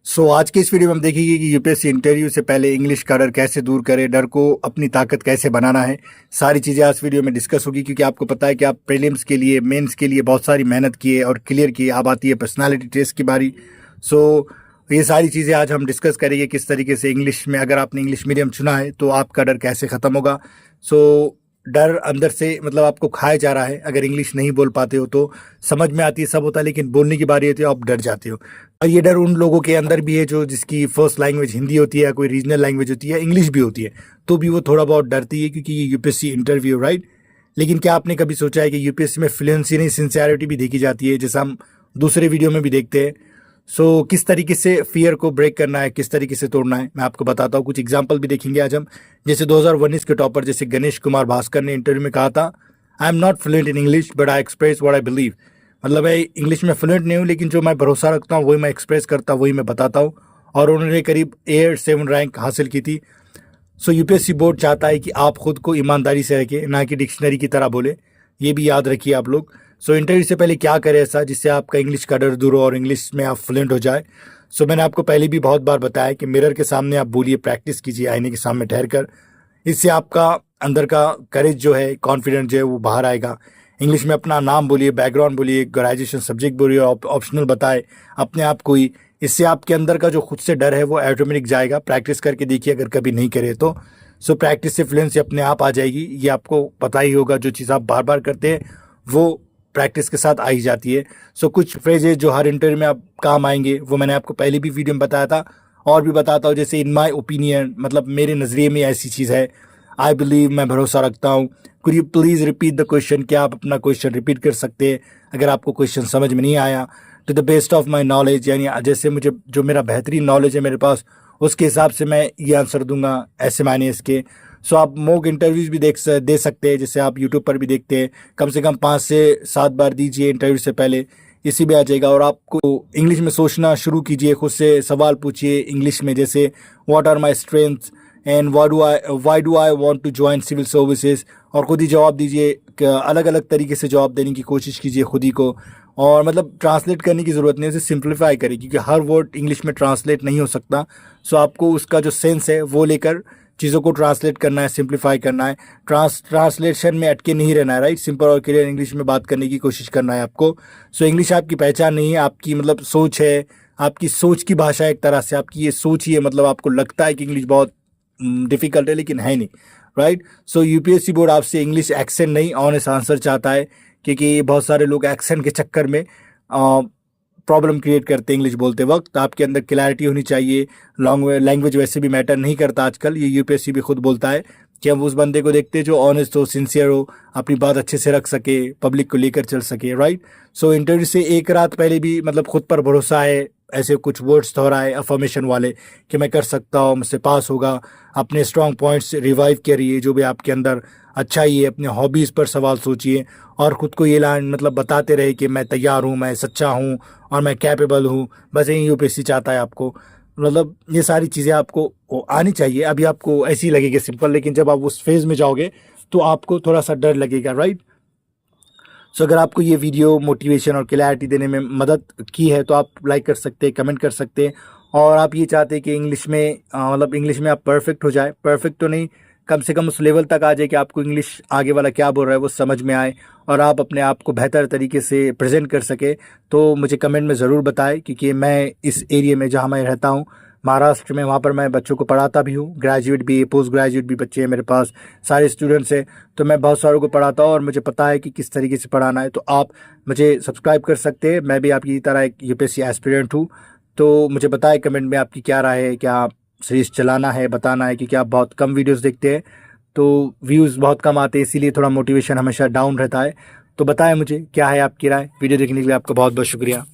आज की इस वीडियो में हम देखेंगे कि यूपीएससी इंटरव्यू से पहले इंग्लिश का डर कैसे दूर करें, डर को अपनी ताकत कैसे बनाना है। सारी चीज़ें आज वीडियो में डिस्कस होगी, क्योंकि आपको पता है कि आप प्रीलिम्स के लिए, मेंस के लिए बहुत सारी मेहनत किए और क्लियर किए। अब आती है पर्सनालिटी टेस्ट की बारी। ये सारी चीज़ें आज हम डिस्कस करेंगे, किस तरीके से इंग्लिश में, अगर आपने इंग्लिश मीडियम चुना है तो आपका डर कैसे ख़त्म होगा। डर अंदर से मतलब आपको खाया जा रहा है। अगर इंग्लिश नहीं बोल पाते हो तो समझ में आती है, सब होता है, लेकिन बोलने की बारी होती है आप डर जाते हो। और ये डर उन लोगों के अंदर भी है जो जिसकी फर्स्ट लैंग्वेज हिंदी होती है, कोई रीजनल लैंग्वेज होती है, इंग्लिश भी होती है, तो भी वो थोड़ा बहुत डरती है, क्योंकि ये यूपीएससी इंटरव्यू, राइट। लेकिन क्या आपने कभी सोचा है कि यूपीएससी में फ्लुएंसी नहीं, सिंसियरिटी भी देखी जाती है, जैसा हम दूसरे वीडियो में भी देखते हैं। किस तरीके से फियर को ब्रेक करना है, किस तरीके से तोड़ना है, मैं आपको बताता हूँ। कुछ एग्जाम्पल भी देखेंगे आज हम। जैसे 2019 के टॉपर जैसे गणेश कुमार भास्कर ने इंटरव्यू में कहा था, I am not fluent in English but I express what I believe. मतलब मैं इंग्लिश में फ्लुएंट नहीं हूँ, लेकिन जो मैं भरोसा रखता हूँ वही मैं एक्सप्रेस करता हूँ, वही मैं बताता हूँ। और उन्होंने करीब एयर 7 रैंक हासिल की थी। यूपीएससी बोर्ड चाहता है कि आप खुद को ईमानदारी से रखें, ना कि डिक्शनरी की तरह बोले। ये भी याद रखिए आप लोग। इंटरव्यू से पहले क्या करें ऐसा जिससे आपका इंग्लिश का डर दूर हो और इंग्लिश में आप फ्लुएंट हो जाए। मैंने आपको पहले भी बहुत बार बताया कि मिरर के सामने आप बोलिए, प्रैक्टिस कीजिए आईने के सामने ठहर कर। इससे आपका अंदर का करेज जो है, कॉन्फिडेंस जो है वो बाहर आएगा। इंग्लिश में अपना नाम बोलिए, बैकग्राउंड बोलिए, ग्रेजुएशन सब्जेक्ट बोलिए, ऑप्शनल बताए अपने आप को ही। इससे आपके अंदर का जो खुद से डर है वो ऑटोमेटिक जाएगा। प्रैक्टिस करके देखिए, अगर कभी नहीं करे तो। प्रैक्टिस से फ्लुएंसी अपने आप आ जाएगी। ये आपको पता ही होगा, जो चीज़ आप बार बार करते हैं वो प्रैक्टिस के साथ आ ही जाती है। कुछ फ्रेजेज जो हर इंटरव्यू में आप काम आएंगे, वो मैंने आपको पहले भी वीडियो में बताया था और भी बताता हूँ। जैसे इन माई ओपिनियन, मतलब मेरे नज़रिए में ऐसी चीज़ है। आई बिलीव, मैं भरोसा रखता हूँ। Could you please repeat the question, क्या आप अपना क्वेश्चन रिपीट कर सकते हैं अगर आपको क्वेश्चन समझ में नहीं आया। To the best of my knowledge, यानी जैसे मुझे जो मेरा बेहतरीन नॉलेज है मेरे पास, उसके हिसाब से मैं ये आंसर दूंगा, ऐसे मायने इसके। आप मॉक इंटरव्यूज़ भी दे सकते हैं, जैसे आप यूट्यूब पर भी देखते हैं। कम से कम 5 से 7 बार दीजिए इंटरव्यू से पहले, इसी में आ जाएगा। और आपको इंग्लिश में सोचना शुरू कीजिए, खुद से सवाल पूछिए इंग्लिश में, जैसे what are my strengths and why do I want to join civil services. और खुद ही जवाब दीजिए, अलग अलग तरीके से जवाब देने की कोशिश कीजिए खुद ही को। और मतलब ट्रांसलेट करने की ज़रूरत नहीं है, उसे सिंप्लीफाई करें, क्योंकि हर वर्ड इंग्लिश में ट्रांसलेट नहीं हो सकता। आपको उसका जो सेंस है वो लेकर चीज़ों को ट्रांसलेट करना है, सिंप्लीफाई करना है। ट्रांसलेशन में अटके नहीं रहना है, राइट। सिंपल और क्लियर इंग्लिश में बात करने की कोशिश करना है आपको। इंग्लिश आपकी पहचान नहीं है, आपकी मतलब सोच है, आपकी सोच की भाषा है एक तरह से। आपकी ये सोच ही है, मतलब आपको लगता है कि इंग्लिश बहुत डिफ़िकल्ट है, लेकिन है नहीं, राइट। यूपीएससी बोर्ड आपसे इंग्लिश एक्सेंट नहीं, ऑनेस्ट आंसर चाहता है, क्योंकि बहुत सारे लोग एक्सेंट के चक्कर में प्रॉब्लम क्रिएट करते हैं इंग्लिश बोलते वक्त। आपके अंदर क्लैरिटी होनी चाहिए। लैंग्वेज वैसे भी मैटर नहीं करता आजकल, ये यूपीएससी भी खुद बोलता है कि हम उस बंदे को देखते हैं जो ऑनेस्ट हो, सिंसियर हो, अपनी बात अच्छे से रख सके, पब्लिक को लेकर चल सके, राइट। इंटरव्यू से एक रात पहले भी मतलब खुद पर भरोसा है, ऐसे कुछ वर्ड्स दोहराए अफर्मेशन वाले कि मैं कर सकता हूँ, मुझसे पास होगा। अपने स्ट्रॉन्ग पॉइंट्स रिवाइव करिए, जो भी आपके अंदर अच्छा ही है। अपने हॉबीज़ पर सवाल सोचिए और ख़ुद को ये लाइन मतलब बताते रहे कि मैं तैयार हूँ, मैं सच्चा हूँ और मैं कैपेबल हूँ। बस यही यूपीएससी चाहता है आपको। मतलब ये सारी चीज़ें आपको आनी चाहिए। अभी आपको ऐसी लगेगी सिंपल, लेकिन जब आप उस फेज़ में जाओगे तो आपको थोड़ा सा डर लगेगा, राइट। अगर आपको ये वीडियो मोटिवेशन और क्लैरिटी देने में मदद की है तो आप लाइक कर सकते हैं, कमेंट कर सकते हैं। और आप ये चाहते हैं कि इंग्लिश में मतलब इंग्लिश में आप परफेक्ट हो जाए, परफेक्ट तो नहीं, कम से कम उस लेवल तक आ जाए कि आपको इंग्लिश आगे वाला क्या बोल रहा है वो समझ में आए और आप अपने आप को बेहतर तरीके से प्रेजेंट कर सके। तो मुझे कमेंट में ज़रूर बताएं, क्योंकि मैं इस एरिया में जहाँ मैं रहता हूँ महाराष्ट्र में, वहाँ पर मैं बच्चों को पढ़ाता भी हूँ। ग्रेजुएट भी, पोस्ट ग्रेजुएट भी बच्चे हैं मेरे पास, सारे स्टूडेंट्स हैं। तो मैं बहुत सारों को पढ़ाता हूँ और मुझे पता है कि किस तरीके से पढ़ाना है। तो आप मुझे सब्सक्राइब कर सकते हैं। मैं भी आपकी तरह एक यूपीएससी एस्पिरेंट हूँ। तो मुझे बताएं कमेंट में आपकी क्या राय है, क्या सीरीज़ चलाना है, बताना है, क्योंकि आप बहुत कम वीडियोज़ देखते हैं तो व्यूज़ बहुत कम आते हैं, इसीलिए थोड़ा मोटिवेशन हमेशा डाउन रहता है। तो बताएं मुझे क्या है आपकी राय। वीडियो देखने के लिए आपका बहुत बहुत शुक्रिया।